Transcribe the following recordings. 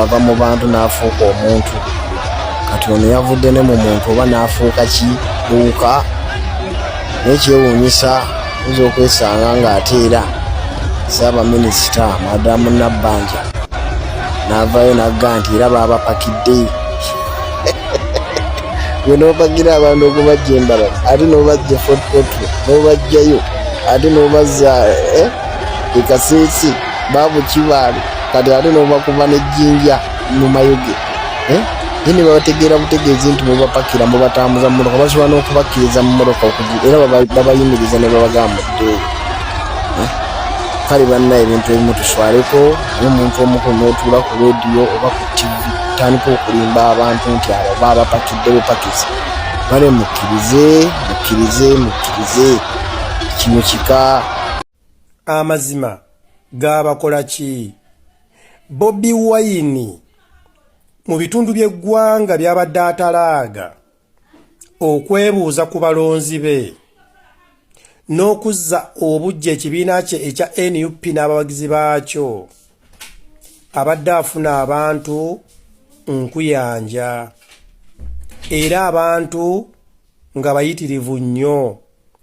ava mu bantu n'afuuka omuntu kati ono yavudde ne mu muntu oba n'afuuka kibuuka n'ekyewuunyisa oyinza okwesanga ng'ate era Ssaabaminisita Madamu Nabanja n'avaayo n'agamba nti era baabapakidde gwe n'obagira abantu okubajja embalala ate n'obajja fotpotro n'obajjayo ate n'obazza ekasiisi baabukibaali kati ate n'obakuba n'ejjinja mu Mayuge ye ne babategeera butegeezi nti mubapakira mubatambuza mu mmotoka basobola n'okubakkiriza mu mmotoka era babayimiriza ne babagamba muddeeyo kale banna ebintu ebimu tuswaleko n'omuntu omukulu n'otuula ku rediyo oba ku TV tandika okulimba abantu nti abo baabapakidde bupakizi bale mukkirize kino kika amazima gaabakola ki BobiWine mu bitundu by'eggwanga byabadde atalaaga okwebuuza ku balonzi be n'okuzza obujja ekibiina kye ekya NUP n'abawagizi baakyo abadde afuna abantu nkuyanja era abantu nga bayitirivu nnyo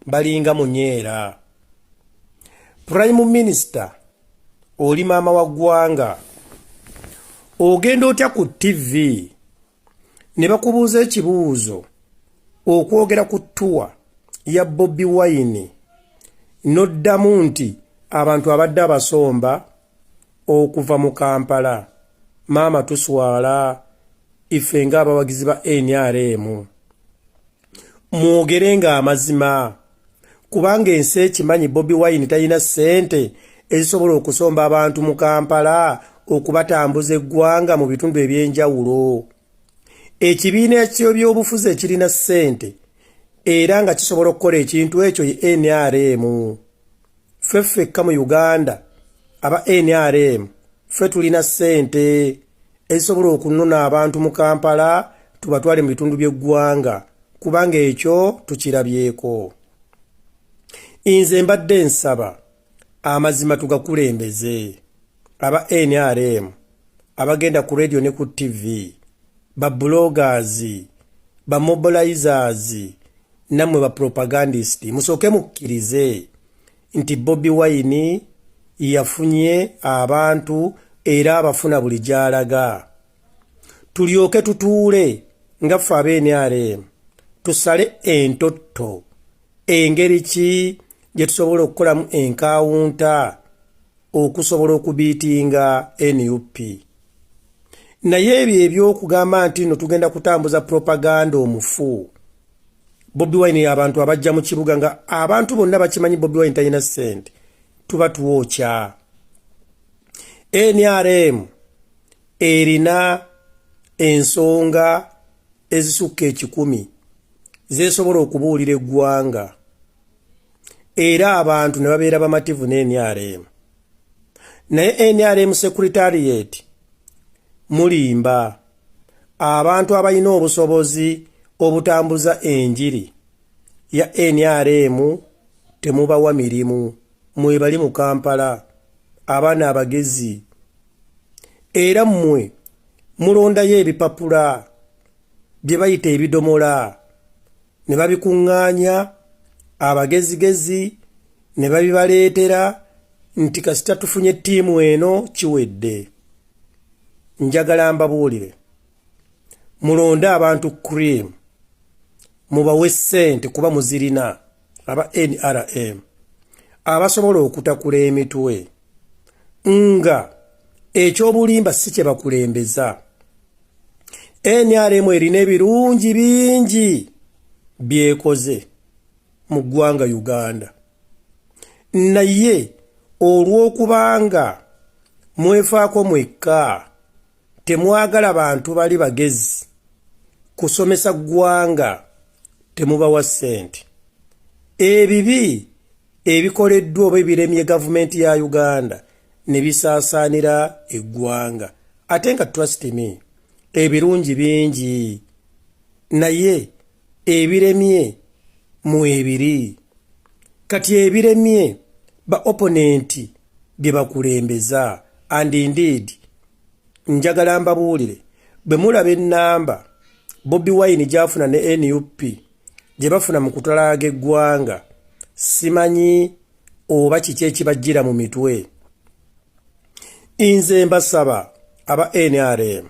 balinga munyeera. Prime Minister oli maama wa ggwanga ogenda otya ku TV ne bakubuuza ekibuuzo okwogera ku ttuwa ya BobiWine n'oddamu nti abantu abadde abasomba okuva mu Kampala maama tuswala ife ng'abawagizi ba NRM mwogere nga amazima kubanga ensi ekimanyi BobiWine talina ssente ezisobola okusomba abantu mu Kampala okubatambuza eggwanga mu bitundu eby'enjawulo. Ekibiina eky'ebyobufuzi ekirina ssente era nga kisobola okukola ekintu ekyo ye NRM. Ffekka mu Uganda aba NRM ffe tulina ssente ezisobola okunona abantu mu Kampala tubatwale mu bitundu by'eggwanga kubanga ekyo tukirabyeko. Nze mbadde nsaba amazima tugakulembeze aba NRM abagenda ku radio ne ku TV ba bloggers ba mobilizers namwe ba propagandist musooke mukkirize nti BobiWine yafunye abantu era abafuna buli gy'alaga. Tulyoke tutuule nga ffe aba NRM tusale entotto engeri ki gye tusobola okukolamu enkawunta okusobola okubiitinga NUP. Naye ebyo ebyokugamba nti no tugenda kutambuza propaganda omufu BobiWine abantu abajja mu kibuga nga abantu bonna bakimanyi BobiWine talina ssente tuba tuwokya. NRM erina ensonga ezisukka 10 zesobola okubuulira eggwanga era abantu ne babeera bamativu ne NRM. Naye NRM Secretariat mulimba abantu abalina obusobozi obutambuza enjiri ya NRM temubawa mirimu mwe bali mu Kampala abaana abagezi era mmwe mulondayo ebipapula bye bayita ebidomola ne babikuŋŋaanya abagezigezi ne babibaleetera nti kasita tufunye ttiimu eno kiwedde. Njagala mbabuulire mulonde abantu cream mubawe ssente kuba muzirina aba NRM abasobola okutakula emitwe nga ekyobulimba si kye bakulembeza. NRM erina ebirungi bingi byekoze mu ggwanga Uganda naye olw'okubanga mwefaako mwekka temwagala bantu bali bagezi kusomesa ggwanga temubawa ssente. Ebibi ebikoleddwa oba ebiremye gavumenti ya Uganda ne bisaasaanira eggwanga ate nga trust me ebirungi bingi naye ebiremye mu ebiri. Kati ebiremye ba opponent bye bakulembeza and indeed njagala mbabuulire bwe mulaba ennamba BobiWine gyafuna ne NUP gye bafuna mu kutalaaga eggwanga simanyi oba kiki ekibajjira mu mitwe. Nze mbasaba aba NRM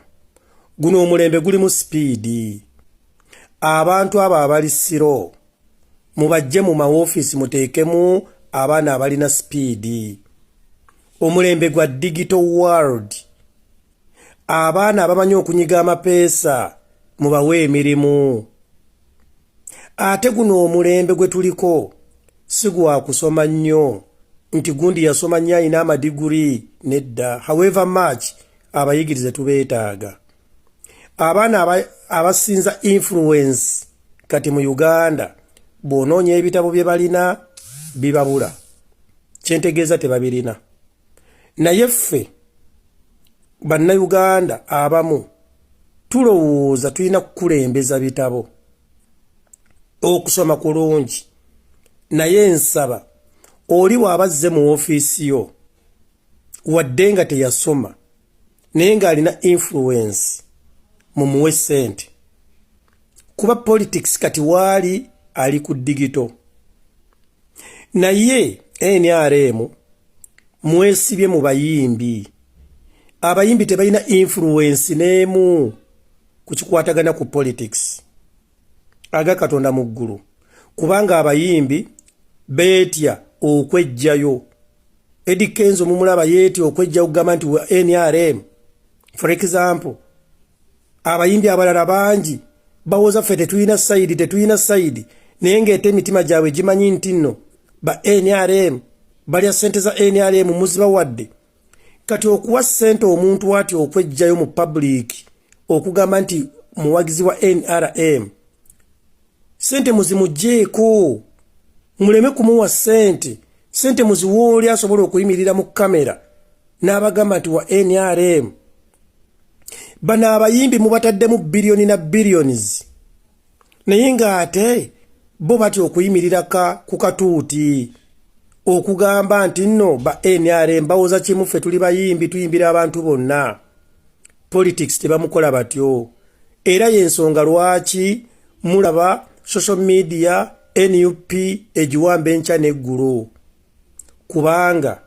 guno omulembe guli mu sipiidi. Abantu abo abali siro mubajje mu mawofiisi muteekemu abaana abalina sipiidi. Omulembe gwa digital world. Abaana abamanyi okunyiga amapeesa mubawe emirimu. Ate guno omulembe gwe tuliko si gwa kusoma nnyo nti gundi yasoma nnyo alina amadiguri nedda. However much abayigirize tubeetaaga. Abaana abasinza influence kati mu Uganda bw'onoonya ebitabo bye balina bibabula. Kyentegeeza tebabirina. Naye ffe bannayuganda abamu tulowooza tulina kukulembeza bitabo okusoma kulungi. Naye nsaba oli bw'abazze mu ofiisi yo wadde nga teyasoma naye ng'alina influence mumuwe ssente. Kuba politics kati waali ali ku digito. Naye NRM mwesibye mu bayimbi. Abayimbi tebalina influence n'emu ku kikwatagana ku politics. Aga Katonda mu ggulu. Kubanga abayimbi beetya okwejjayo. Eddie Kenzo mumulaba yeetya okwejjayo okugamba nti wa NRM. For example, abayimbi abalala bangi bawoza ffe tetulina sayidi naye ng'ete emitima gyabwe gimanyi nti nno ba NRM balya ssente za NRM muziba wadde. Kati okuwa ssente omuntu ati okwejjayo mu public okugamba nti muwagizi wa NRM ssente muzimugjeeko, muleme kumuwa ssente muziwooli asobola okuyimirira mu kamera n'abagamba nti wa NRM. Bano abayimbi mubataddemu biliyoni na billions naye ng'ate bo bati okuyimirira ku katuuti okugamba nti nno ba NRM bawoza kimu ffe tuli bayimbi tuyimbira abantu bonna. Politics tebamukola batyo. Era y'ensonga lwaki mulaba social media NUP egiwamba enkya n'eggulu. Kubanga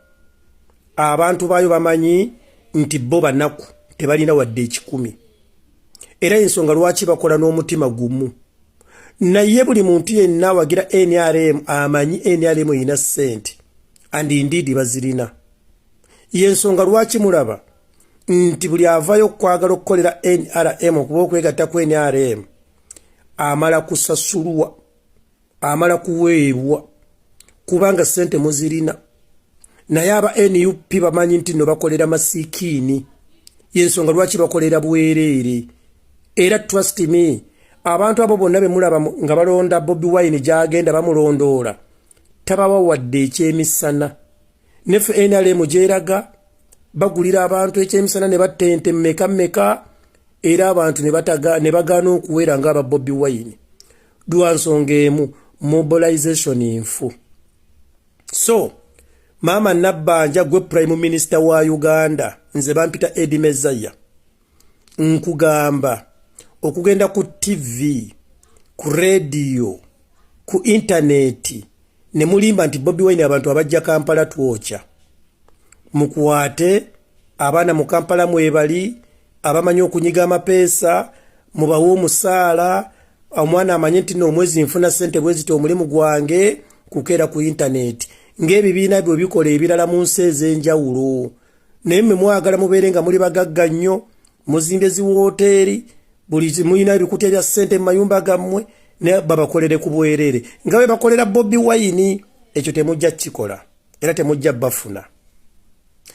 abantu baayo bamanyi nti bo banaku tebalina wadde 10. Era y'ensonga lwaki bakola n'omutima gumu. Naye buli muntu yenna wagira NRM amanyi NRM ina ssente. And indeed bazirina. Y'ensonga lwaki mulaba nti buli avayo kwagala okukolera NRM okuba okwegatta ku NRM amala kusasulwa, amala kuweebwa kubanga ssente muzirina. Naye aba NUP bamanyi nti no bakolera masikiini. Y'ensonga lwaki bakolera bwereere. Era trust me, abantu abo bonna be mulaba nga balonda BobiWine gy'agenda bamulondoola tabawa wadde ekyemisana. Nefe NRM gyeraga bagulira abantu ekyemisana ne batente mmeka era abantu ne bagaana okuweera ng'aba BobiWine. Lwa nsonga emu, mobilization nfu. So Mama Nabanja gwe Prime Minister wa Uganda nze bampita Eddie Mesiah nkugamba okugenda ku TV, ku radio, ku internet ne mulimba nti BobiWine abantu abajja Kampala twocha. Mukwate abaana mu Kampala mwebali abamanyi okunyiga amapeesa mubawo omusaala omwana amanyi nti n'omwezi nfuna ssente bwezito omulimu gwange kukeera ku internet. Ng'ebibiina byo bikola ebirala mu nsi ez'enjawulo. Naye mmwe mwagala mubeere nga muli bagagga nnyo muzimbe ziwooteeri buli muyina ebikuta ebya ssente mu mayumba gammwe ne babakolere ku bwereere nga bwe bakolera BobiWine. Ekyo temujja kikola era temujja bafuna.